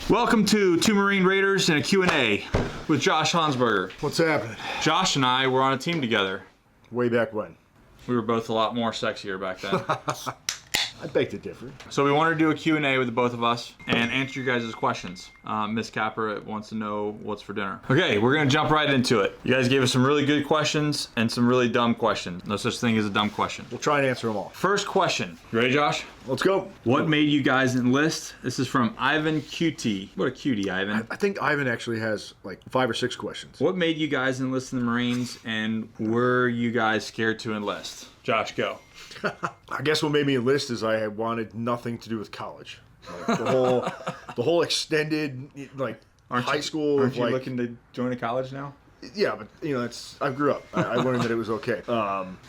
Welcome to Two Marine Raiders and a Q&A with Josh Honsberger. What's happening? Josh and I were on a team together. Way back when? We were both a lot more sexier back then. I beg to differ. So we wanted to do a Q&A with the both of us and answer your guys' questions. Miss Capper wants to know what's for dinner. Okay, we're going to jump right into it. You guys gave us some really good questions and some really dumb questions. No such thing as a dumb question. We'll try and answer them all. First question. You ready, Josh? Let's go. What made you guys enlist? This is from Ivan QT. What a cutie, Ivan. I think Ivan actually has like 5 or 6 questions. What made you guys enlist in the Marines, and were you guys scared to enlist? Josh, go. I guess what made me enlist is I had wanted nothing to do with college. Like the whole extended like high school. Aren't you like, looking to join a college now? Yeah, but you know, I grew up. I learned that it was okay.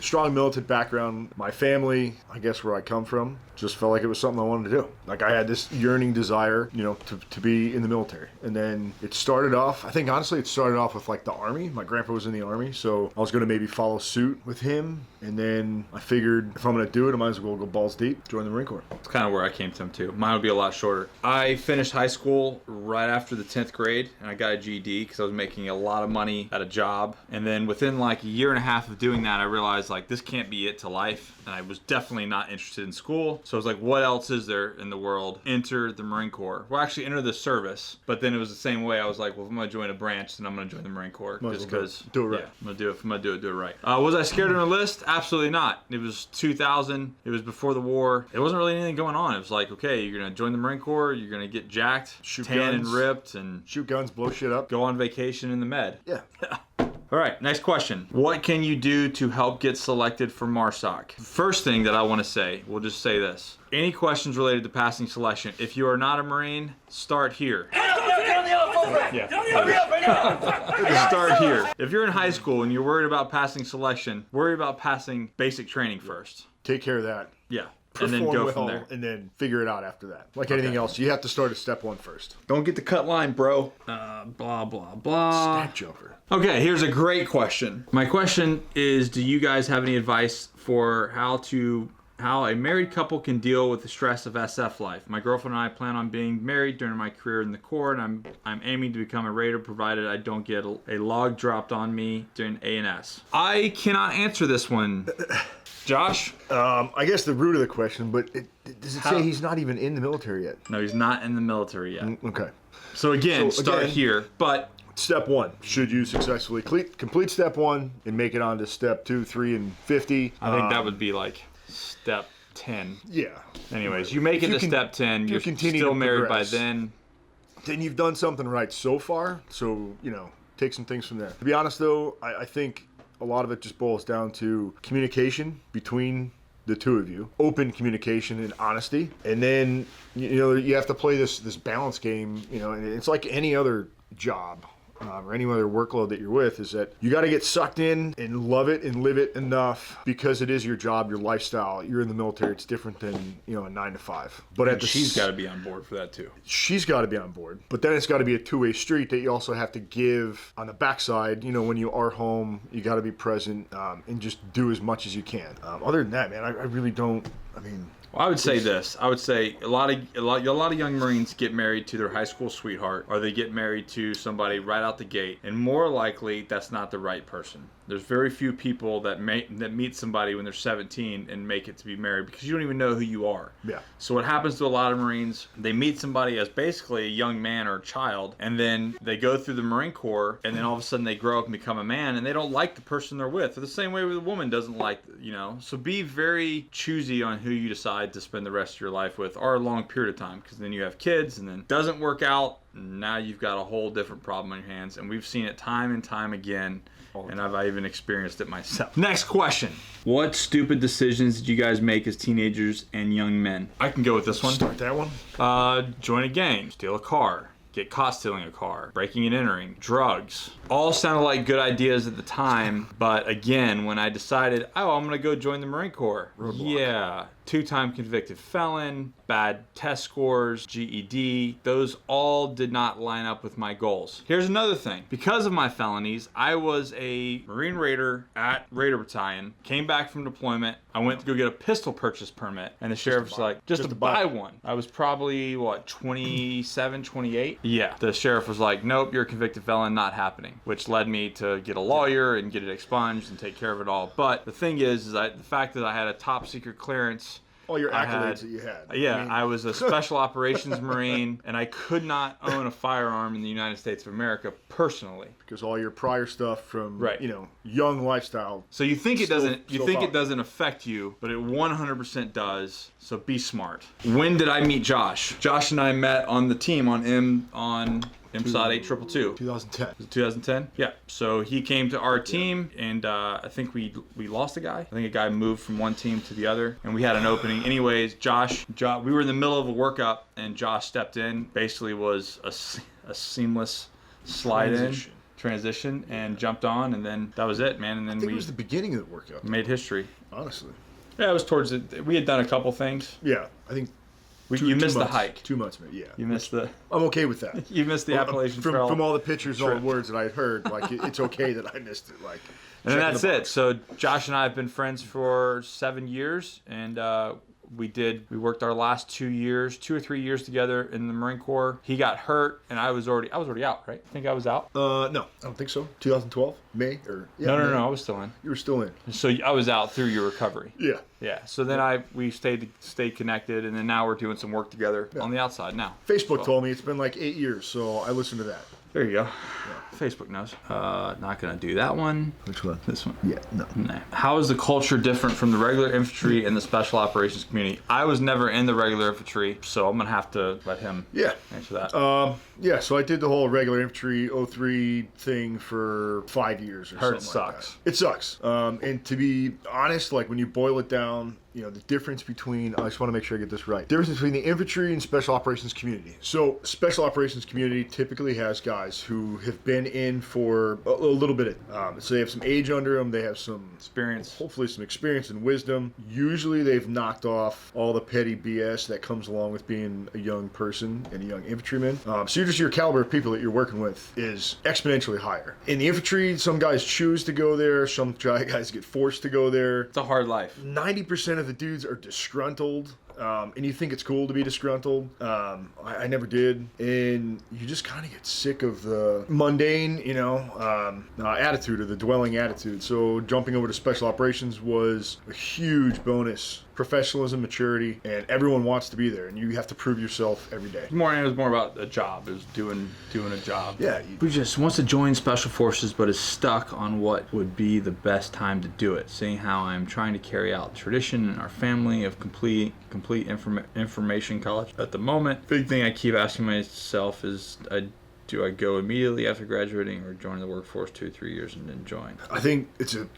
Strong militant background. My family, I guess where I come from, just felt like it was something I wanted to do. Like I had this yearning desire, you know, to be in the military. And then it started off, I think honestly it started off with like the Army. My grandpa was in the Army, so I was going to maybe follow suit with him. And then I figured if I'm going to do it, I might as well go balls deep, join the Marine Corps. That's kind of where I came to too. Mine would be a lot shorter. I finished high school right after the 10th grade, and I got a GED because I was making a lot of money at a job. And then within like a year and a half of doing that, I realized like this can't be it to life. And I was definitely not interested in school. So I was like, what else is there in the world? Enter the Marine Corps. Well, actually enter the service. But then it was the same way. I was like, well, if I'm going to join a branch, then I'm going to join the Marine Corps. Just because. Do it right. Yeah, I'm going to do it. If I'm going to do it right. Was I scared to enlist? Absolutely not. It was 2000. It was before the war. It wasn't really anything going on. It was like, okay, you're going to join the Marine Corps. You're going to get jacked, Shoot tan guns. and ripped, and Shoot guns, blow shit up. go on vacation in the Med. Yeah. All right, next question. What can you do to help get selected for Marsoc? First thing that I want to say, we'll just say this. Any questions related to passing selection, if you are not a Marine, start here. Start here. If you're in high school and you're worried about passing selection, worry about passing basic training first. Take care of that. Yeah. And then go from there. And then figure it out after that. Like anything else, you have to start at step 1 first. Don't get the cut line, bro. Blah, blah, blah. Stat jumper. Okay, here's a great question. My question is, do you guys have any advice for how a married couple can deal with the stress of SF life? My girlfriend and I plan on being married during my career in the Corps, and I'm aiming to become a Raider provided I don't get a log dropped on me during A&S. I cannot answer this one. Josh? I guess the root of the question, but does it say he's not even in the military yet? No, he's not in the military yet. Okay. So again, start here, but... Step 1, should you successfully complete step 1 and make it on to step 2, 3, and 50? I think that would be like step 10. Yeah. Anyways, you make it to step 10, you're still married by then. Then you've done something right so far, so, you know, take some things from there. To be honest, though, I think a lot of it just boils down to communication between the two of you, open communication and honesty, and then you know you have to play this balance game. You know, and it's like any other job or any other workload that you're with, is that you got to get sucked in and love it and live it enough because it is your job, your lifestyle. You're in the military; it's different than, you know, a 9 to 5. But she's got to be on board for that too. She's got to be on board, but then it's got to be a two-way street that you also have to give on the backside. You know, when you are home, you got to be present and just do as much as you can. Other than that, man, I really don't. I mean. Well, I would say this. I would say a lot of young Marines get married to their high school sweetheart, or they get married to somebody right out the gate, and more likely that's not the right person. There's very few people that meet somebody when they're 17 and make it to be married because you don't even know who you are. Yeah. So what happens to a lot of Marines, they meet somebody as basically a young man or a child, and then they go through the Marine Corps, and then all of a sudden they grow up and become a man, and they don't like the person they're with. Or the same way with a woman doesn't like, you know. So be very choosy on who you decide to spend the rest of your life with, or a long period of time, because then you have kids, and then it doesn't work out. Now you've got a whole different problem on your hands, and we've seen it time and time again, and I've even experienced it myself. Next question. What stupid decisions did you guys make as teenagers and young men? I can go with this one. Start that one. Join a gang, steal a car, get caught stealing a car, breaking and entering, drugs. All sounded like good ideas at the time, but again, when I decided, oh, I'm gonna go join the Marine Corps, Roadblock. yeah, 2-time convicted felon, bad test scores, GED. Those all did not line up with my goals. Here's another thing. Because of my felonies, I was a Marine Raider at Raider Battalion, came back from deployment. I went to go get a pistol purchase permit, and the sheriff was like, just to buy one. I was probably, 27, 28? Yeah. The sheriff was like, nope, you're a convicted felon, not happening, which led me to get a lawyer and get it expunged and take care of it all. But the thing is the fact that I had a top secret clearance, all your accolades that you had. Yeah, I was a Special Operations Marine, and I could not own a firearm in the United States of America personally. Because all your prior stuff from, young lifestyle. So you think it doesn't affect you, but it 100% does. So be smart. When did I meet Josh? Josh and I met on the team on MSOD 8222. 2010. Was it 2010? Yeah. So he came to our team, and I think we lost a guy. I think a guy moved from one team to the other, and we had an opening. Anyways, Josh, we were in the middle of a workup, and Josh stepped in. Basically was a seamless transition, and jumped on, and then that was it, man. And then it was the beginning of the workout. Made history. Honestly. Yeah, it was towards it. We had done a couple things. Yeah, I think. You missed the hike. 2 months, maybe. Yeah. You missed the. I'm okay with that. You missed the Appalachian Trail. From all the pictures and all the words that I had heard, it's okay that I missed it. And then that's it. So Josh and I have been friends for 7 years, and we worked our last 2 or 3 years together in the Marine Corps. He got hurt, and I was already out, right? I think I was out. No, I don't think so. 2012, May or May. No, I was still in. You were still in. So I was out through your recovery. Yeah. Yeah. So then we stayed connected, and then now we're doing some work together on the outside now. Facebook told me it's been like 8 years, so I listened to that. There you go. Yeah. Facebook knows. Not gonna do that one. Which one? This one. Yeah. No. Nah. How is the culture different from the regular infantry and the special operations community? I was never in the regular infantry, so I'm gonna have to let him answer that. Yeah. So I did the whole regular infantry 03 thing for 5 years or something. Sucks. Like that. It sucks. And to be honest, when you boil it down, the difference between, I just want to make sure I get this right. Difference between the infantry and special operations community. So special operations community typically has guys who have been in for a little bit. So they have some age under them. They have some experience, hopefully some experience and wisdom. Usually they've knocked off all the petty BS that comes along with being a young person and a young infantryman. So your caliber of people that you're working with is exponentially higher. In the infantry, some guys choose to go there. Some guys get forced to go there. It's a hard life. 90% of the dudes are disgruntled, and you think it's cool to be disgruntled. I never did, and you just kind of get sick of the mundane, attitude or the dwelling attitude. So jumping over to special operations was a huge bonus. Professionalism, maturity, and everyone wants to be there, and you have to prove yourself every day. It was more about a job. It was doing a job. Yeah. He just wants to join special forces, but is stuck on what would be the best time to do it. Seeing how I'm trying to carry out tradition in our family of complete information college at the moment. Big thing I keep asking myself is, do I go immediately after graduating or join the workforce 2 or 3 years and then join? I think it's a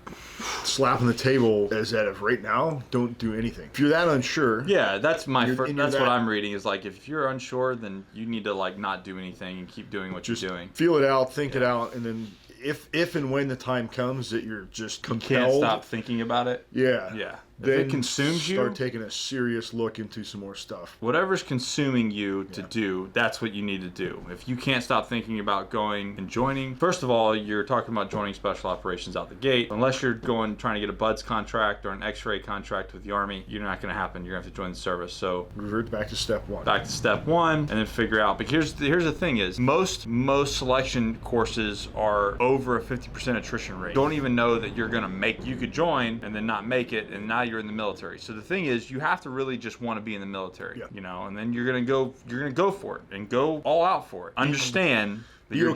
slap on the table as that of right now, don't do anything. If you're that unsure. Yeah, that's that's what I'm reading is if you're unsure, then you need to not do anything and keep doing what you're doing. Feel it out, think it out, and then if and when the time comes that you're just compelled. You can't stop thinking about it. Yeah. Yeah. Then if it consumes you, start taking a serious look into some more stuff. Whatever's consuming you to do, that's what you need to do. If you can't stop thinking about going and joining, first of all, you're talking about joining special operations out the gate. Unless you're trying to get a BUDS contract or an X-ray contract with the Army, you're not going to happen. You're going to have to join the service. So revert back to step one. Back to step one, and then figure out. But here's the thing: is most selection courses are over a 50% attrition rate. Don't even know that you're going to make. You could join and then not make it, and now you're in the military. So the thing is, you have to really just want to be in the military, and then you're gonna go for it and go all out for it. Understand that be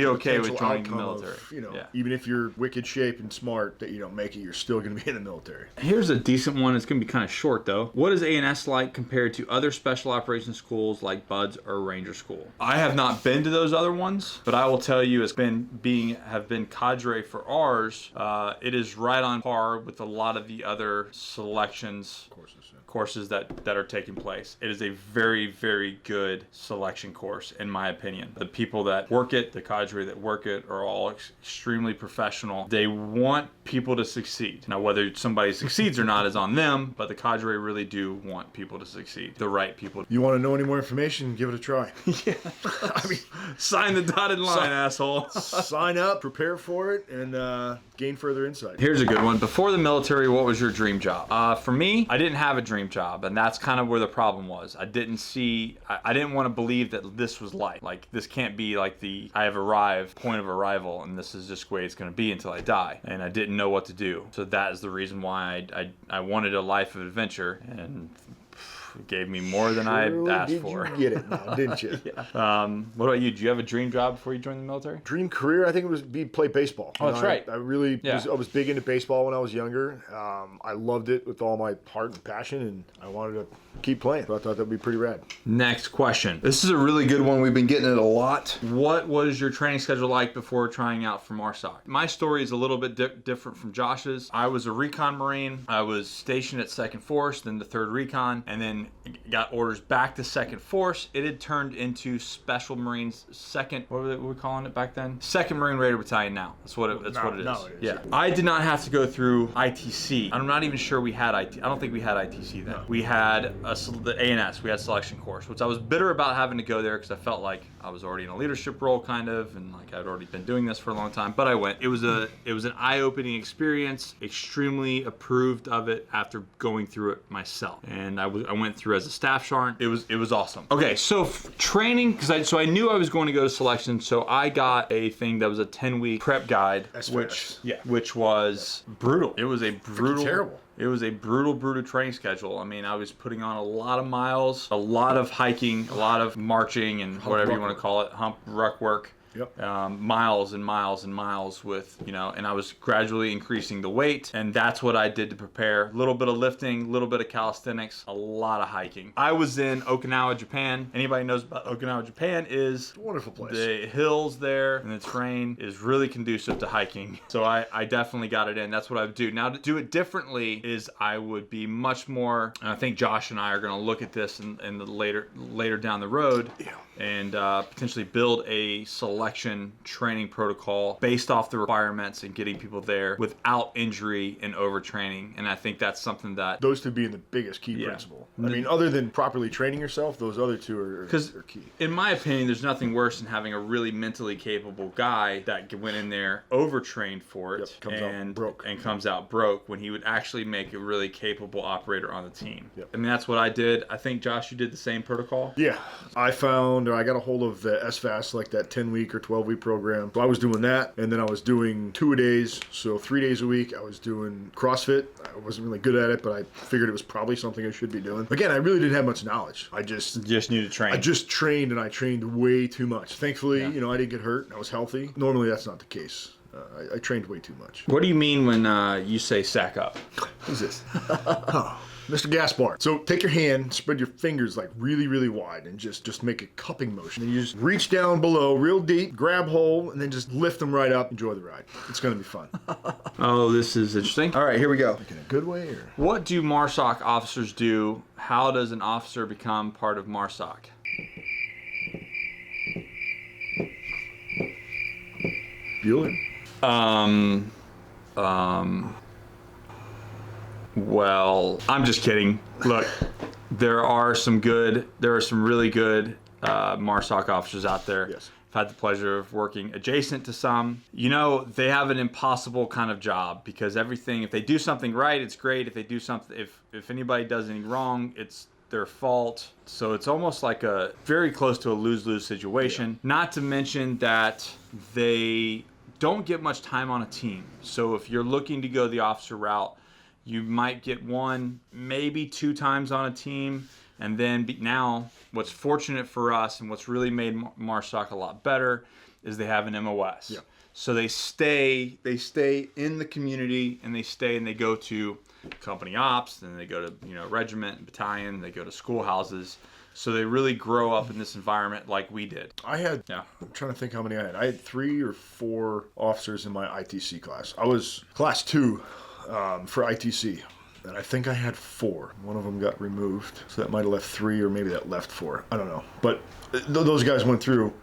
okay with joining the military. Even if you're wicked shape and smart, that you don't make it, you're still gonna be in the military. Here's a decent one. It's gonna be kind of short though. What is A&S like compared to other special operations schools like BUDS or Ranger School? I have not been to those other ones, but I will tell you, have been cadre for ours. It is right on par with a lot of the other selections. Courses. courses that are taking place. It is a very, very good selection course, in my opinion. The people that work it, the cadre that work it, are all extremely professional. They want people to succeed. Now, whether somebody succeeds or not is on them, but the cadre really do want people to succeed. The right people. You want to know any more information? Give it a try. Yeah. I mean, sign the dotted line, asshole. Sign up, prepare for it, and gain further insight. Here's a good one. Before the military, what was your dream job? For me, I didn't have a dream job, and that's kind of where the problem was. I didn't want to believe that this was life. Like, this can't be like the I have arrived point of arrival, and this is just the way it's going to be until I die. And I didn't know what to do. So that is the reason why I wanted a life of adventure, and gave me more than I asked for. You get it now, didn't you? Yeah. What about you? Do you have a dream job before you joined the military? Dream career, I think it was play baseball. Oh, that's right. I really was big into baseball when I was younger. I loved it with all my heart and passion, and I wanted to keep playing. So I thought that'd be pretty rad. Next question. This is a really good one. We've been getting it a lot. What was your training schedule like before trying out for Marsoc? My story is a little bit different from Josh's. I was a Recon Marine. I was stationed at 2nd Force, then the 3rd Recon, and then got orders back to 2nd Force. It had turned into Special Marines 2nd, what were we calling it back then? 2nd Marine Raider Battalion now. That's what it is. Yeah. I did not have to go through ITC. I'm not even sure we had IT. I don't think we had ITC then. No. We had the ANS. We had selection course, which I was bitter about having to go there because I felt like I was already in a leadership role kind of, and like I'd already been doing this for a long time, but I went. It was an eye-opening experience, extremely approved of it after going through it myself. And I went through as a staff sergeant. It was awesome. Okay, so training, because I knew I was going to go to selection, so I got a thing that was a 10-week prep guide, which was brutal. It was a brutal, terrible. It was a brutal training schedule. I mean, I was putting on a lot of miles, a lot of hiking, a lot of marching, and whatever you want to call it, hump ruck work. Yep. Miles and miles and miles with, and I was gradually increasing the weight, and that's what I did to prepare. A little bit of lifting, a little bit of calisthenics, a lot of hiking. I was in Okinawa, Japan. Anybody knows about Okinawa, Japan is a wonderful place. The hills there and the terrain is really conducive to hiking. So I definitely got it in. That's what I would do. Now, to do it differently is I would be much more, and I think Josh and I are going to look at this in the later down the road. Yeah. And potentially build a selection training protocol based off the requirements and getting people there without injury and overtraining. And I think that's something that... Those two being the biggest key principle. I mean, other than properly training yourself, those other two are key. In my opinion, there's nothing worse than having a really mentally capable guy that went in there, overtrained for it, and comes out broke when he would actually make a really capable operator on the team. Yep. I mean, that's what I did. I think, Josh, you did the same protocol? Yeah. I got a hold of the SFAS, like that 10-week or 12-week program. So I was doing that, and then I was doing 2-a-days, so 3 days a week. I was doing CrossFit. I wasn't really good at it, but I figured it was probably something I should be doing. Again, I really didn't have much knowledge. I just knew to train. I just trained, and I trained way too much. Thankfully, I didn't get hurt. I was healthy. Normally, that's not the case. I trained way too much. What do you mean when you say sack up? Who's this? Mr. Gaspar. So take your hand, spread your fingers like really, really wide, and just make a cupping motion. And you just reach down below real deep, grab hold, and then just lift them right up. Enjoy the ride. It's going to be fun. Oh, this is interesting. All right, here we go. Like in a good way? Or? What do Marsoc officers do? How does an officer become part of Marsoc? Bueller? Well, I'm just kidding. Look, there are some really good Marsoc officers out there. Yes. I've had the pleasure of working adjacent to some. They have an impossible kind of job because if they do something right, it's great. If they do something, if anybody does anything wrong, it's their fault. So it's almost like a very close to a lose-lose situation. Yeah. Not to mention that they don't get much time on a team. So if you're looking to go the officer route, you might get 1, maybe 2 times on a team. And then now, what's fortunate for us and what's really made Marsoc a lot better is they have an MOS. Yeah. So they stay in the community, and they go to company ops, then they go to regiment, battalion, they go to schoolhouses. So they really grow up in this environment like we did. I'm trying to think how many I had. I had 3 or 4 officers in my ITC class. I was class 2 for ITC. And I think I had 4. One of them got removed, so that might have left 3, or maybe that left 4. I don't know. But those guys went through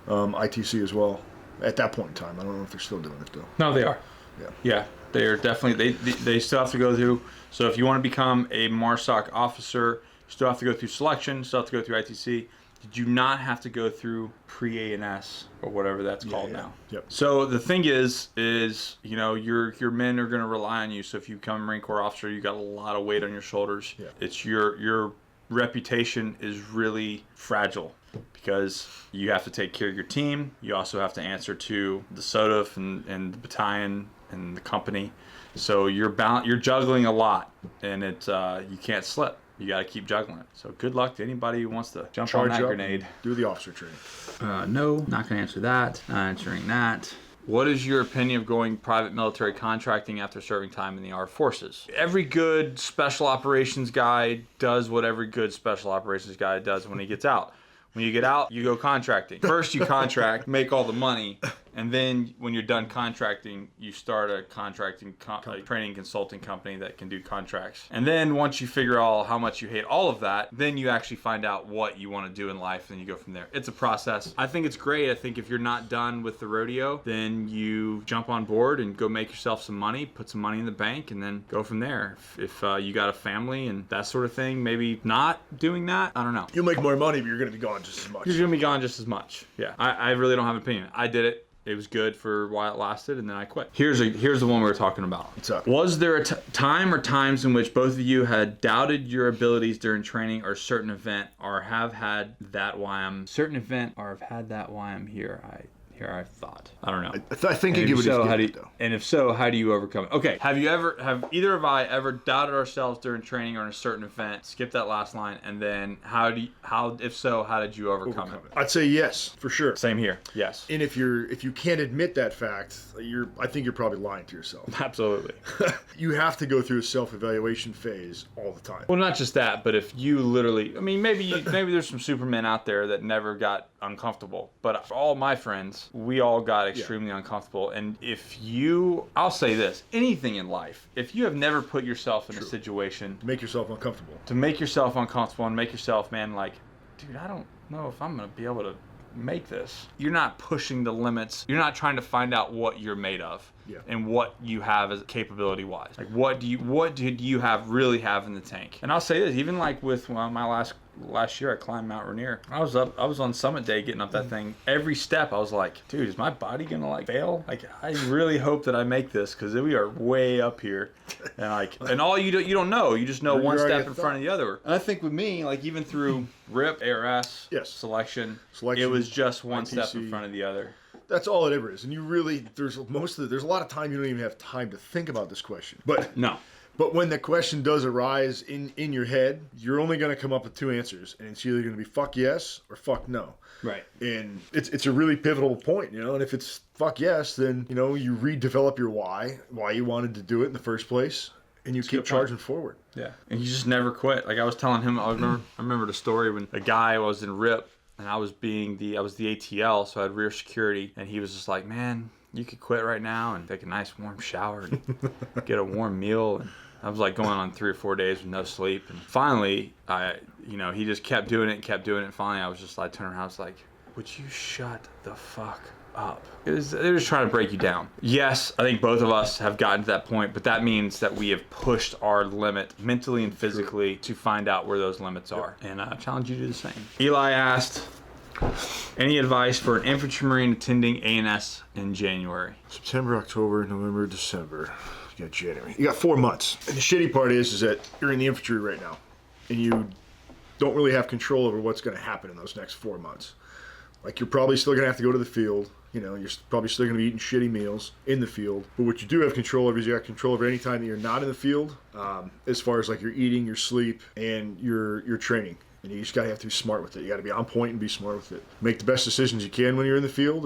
ITC as well at that point in time. I don't know if they're still doing it though. No, they are. Yeah. Yeah, they are definitely. They still have to go through. So if you want to become a Marsoc officer, you still have to go through selection. Still have to go through ITC. Did you not have to go through pre-A&S or whatever that's called now? Yep. So the thing is you know, your men are going to rely on you. So if you become a Marine Corps officer, you got a lot of weight on your shoulders. Yeah. It's your reputation is really fragile because you have to take care of your team. You also have to answer to the SOTF and the battalion and the company. So you're juggling a lot, and you can't slip. You got to keep juggling it. So good luck to anybody who wants to jump on that grenade. Do the officer training. No, not going to answer that. Not answering that. What is your opinion of going private military contracting after serving time in the armed forces? Every good special operations guy does what every good special operations guy does when he gets out. When you get out, you go contracting. First you contract, make all the money, and then when you're done contracting, you start a contracting a training consulting company that can do contracts. And then once you figure out how much you hate all of that, then you actually find out what you want to do in life, and you go from there. It's a process. I think it's great. I think if you're not done with the rodeo, then you jump on board and go make yourself some money, put some money in the bank, and then go from there. If you got a family and that sort of thing, maybe not doing that, I don't know. You'll make more money, but you're going to be gone just as much. You're going to be gone just as much. Yeah. I really don't have an opinion. I did it. It was good for a while it lasted, and then I quit. Here's the one we were talking about. What's up? Was there a time or times in which both of you had doubted your abilities during training or a certain event, or have had that why I'm here? I've thought. I don't know. I think I give it though. And if so, how do you overcome it? Okay. Have either of I ever doubted ourselves during training or in a certain event? Skip that last line, and then if so, how did you overcome it? I'd say yes, for sure. Same here. Yes. And if you can't admit that fact, I think you're probably lying to yourself. Absolutely. You have to go through a self-evaluation phase all the time. Well, not just that, but if you literally, I mean, maybe there's some Supermen out there that never got uncomfortable, but for all my friends, we all got extremely uncomfortable. And I'll say this, anything in life, if you have never put yourself in a situation to make yourself uncomfortable and make yourself, man, like, dude, I don't know if I'm going to be able to make this. You're not pushing the limits. You're not trying to find out what you're made of. Yeah. And what you have as capability wise. Like what did you really have in the tank? And I'll say this, even like with my last year I climbed Mount Rainier. I was on summit day getting up that thing. Every step I was like, dude, is my body gonna like fail? Like I really hope that I make this, because we are way up here. And all you don't know. You just know one step in front of the other. And I think with me, like even through RIP, ARS, selection, it was just one step in front of the other. That's all it ever is. And you really, there's a lot of time you don't even have time to think about this question. But no. But when the question does arise in your head, you're only going to come up with 2 answers. And it's either going to be fuck yes or fuck no. Right. And it's a really pivotal point, And if it's fuck yes, then, you redevelop your why you wanted to do it in the first place. And you keep charging forward. Yeah. And you just never quit. Like I was telling him, I remember the story when a guy was in RIP, and I was the ATL, so I had rear security, and he was just like, man, you could quit right now and take a nice warm shower and get a warm meal. And I was like going on 3 or 4 days with no sleep. And finally, he just kept doing it. And finally I was just like, turning around, I was like, would you shut the fuck up? They're just trying to break you down. Yes, I think both of us have gotten to that point, but that means that we have pushed our limit mentally and physically to find out where those limits are. And I challenge you to do the same. Eli asked, any advice for an infantry marine attending A&S in January? September, October, November, December. You got January. You got 4 months. And the shitty part is that you're in the infantry right now, and you don't really have control over what's going to happen in those next 4 months. Like, you're probably still going to have to go to the field. You're probably still going to be eating shitty meals in the field. But what you do have control over is you have control over any time that you're not in the field, as far as like your eating, your sleep, and your training. And you just got to have to be smart with it. You got to be on point and be smart with it. Make the best decisions you can when you're in the field.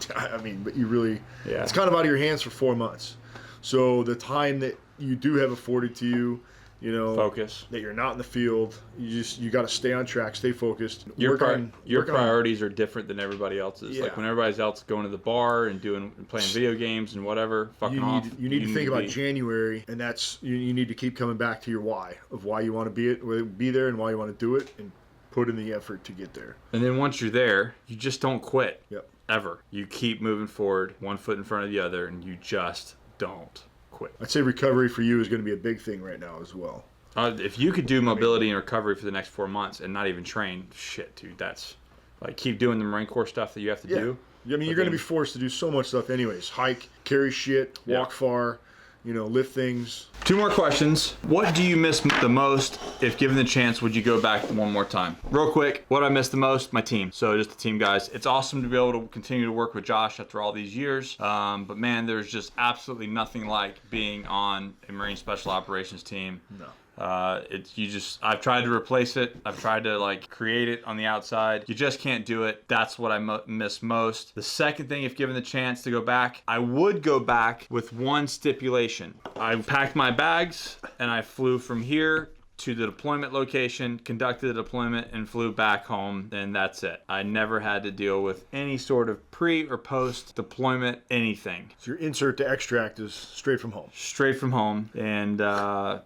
But you really, it's kind of out of your hands for 4 months. So the time that you do have afforded to you You know, Focus. that you're not in the field. You got to stay on track, stay focused. Your Work on- priorities are different than everybody else's. Yeah. Like when everybody's else going to the bar and playing video games and whatever, fucking off. You need to think about January, and that's you need to keep coming back to your why of why you want to be there and why you want to do it, and put in the effort to get there. And then once you're there, you just don't quit. Yep. Ever. You keep moving forward, one foot in front of the other, and you just don't quit. I'd say recovery for you is going to be a big thing right now as well. If you could do mobility and recovery for the next 4 months and not even train, shit, dude, that's like keep doing the Marine Corps stuff that you have to do. I mean, you're going to be forced to do so much stuff anyways. Hike, carry shit, walk far, lift things. 2 more questions. What do you miss the most? If given the chance, would you go back one more time? Real quick, what I miss the most? My team. So just the team guys. It's awesome to be able to continue to work with Josh after all these years. But man, there's just absolutely nothing like being on a Marine Special Operations team. No. I've tried to replace it. I've tried to create it on the outside. You just can't do it. That's what I miss most. The second thing, if given the chance to go back, I would go back with one stipulation. I packed my bags and I flew from here to the deployment location, conducted the deployment, and flew back home, and that's it. I never had to deal with any sort of pre or post deployment anything. So your insert to extract is straight from home. Straight from home, and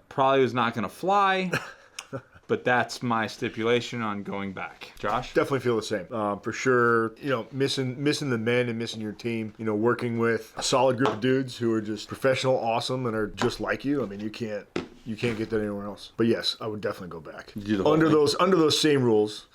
probably was not going to fly, but that's my stipulation on going back. Josh? Definitely feel the same. For sure, missing the men and missing your team, working with a solid group of dudes who are just professional, awesome, and are just like you. I mean, you can't get that anywhere else. But yes, I would definitely go back. Under those same rules.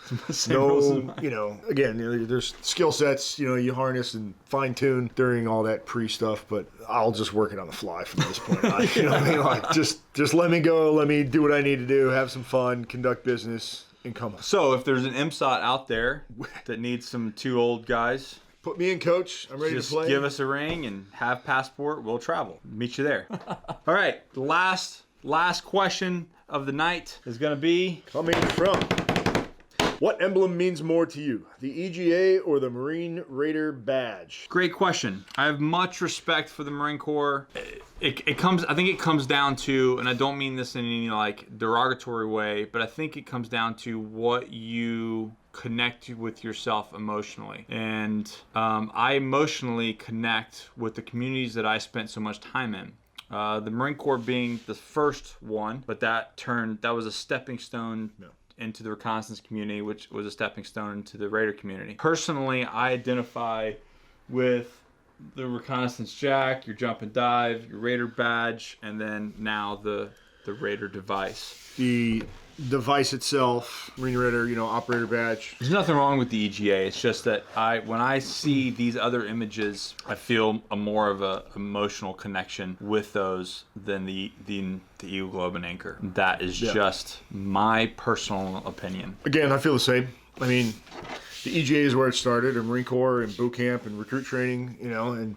Again, there's skill sets, you harness and fine tune during all that pre stuff, but I'll just work it on the fly from this point on. You know what I mean? Like just let me go, let me do what I need to do, have some fun, conduct business, and come on. So if there's an MSOT out there that needs some 2 old guys, put me in, coach. I'm ready to play. Just give us a ring and have passport. We'll travel. Meet you there. All right. The last question of the night is going to be... Coming from... What emblem means more to you? The EGA or the Marine Raider badge? Great question. I have much respect for the Marine Corps. I think it comes down to, and I don't mean this in any derogatory way, but I think it comes down to what you connect with yourself emotionally. And I emotionally connect with the communities that I spent so much time in. The Marine Corps being the first one, but that was a stepping stone into the reconnaissance community, which was a stepping stone into the Raider community. Personally, I identify with the Reconnaissance Jack, your jump and dive, your Raider badge, and then now the Raider device. The device itself, Marine Raider, operator badge. There's nothing wrong with the EGA. It's just that when I see these other images, I feel more of a emotional connection with those than the Eagle Globe and Anchor. That is just my personal opinion. Again, I feel the same. I mean, the EGA is where it started, and Marine Corps and boot camp and recruit training, and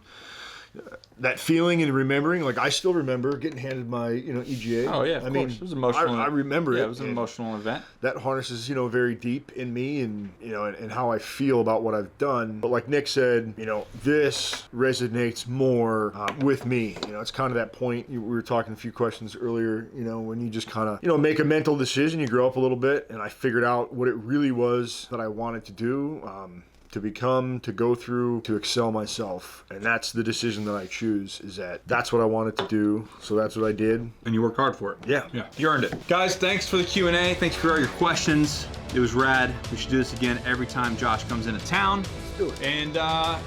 that feeling and remembering, I still remember getting handed my, EGA. Oh yeah, of course. It was emotional. I remember it. Yeah, it was an emotional event. That harnesses, very deep in me and, and how I feel about what I've done. But like Nick said, this resonates more with me. It's kind of that point. We were talking a few questions earlier, when you just kind of, make a mental decision, you grow up a little bit, and I figured out what it really was that I wanted to do. To become, to go through, to excel myself. And that's the decision that I choose, is that's what I wanted to do. So that's what I did. And you worked hard for it. Yeah. You earned it. Guys, thanks for the Q&A. Thanks for all your questions. It was rad. We should do this again every time Josh comes into town. Do it. And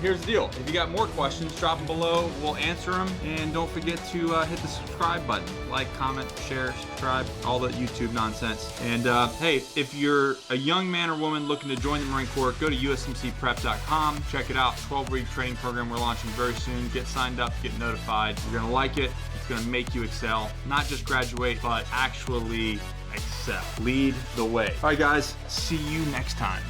here's the deal. If you got more questions, drop them below. We'll answer them. And don't forget to hit the subscribe button. Like, comment, share, subscribe, all the YouTube nonsense. And hey, if you're a young man or woman looking to join the Marine Corps, go to usmcprep.com. Check it out. 12-week training program we're launching very soon. Get signed up, get notified. You're going to like it. It's going to make you excel. Not just graduate, but actually excel. Lead the way. All right, guys. See you next time.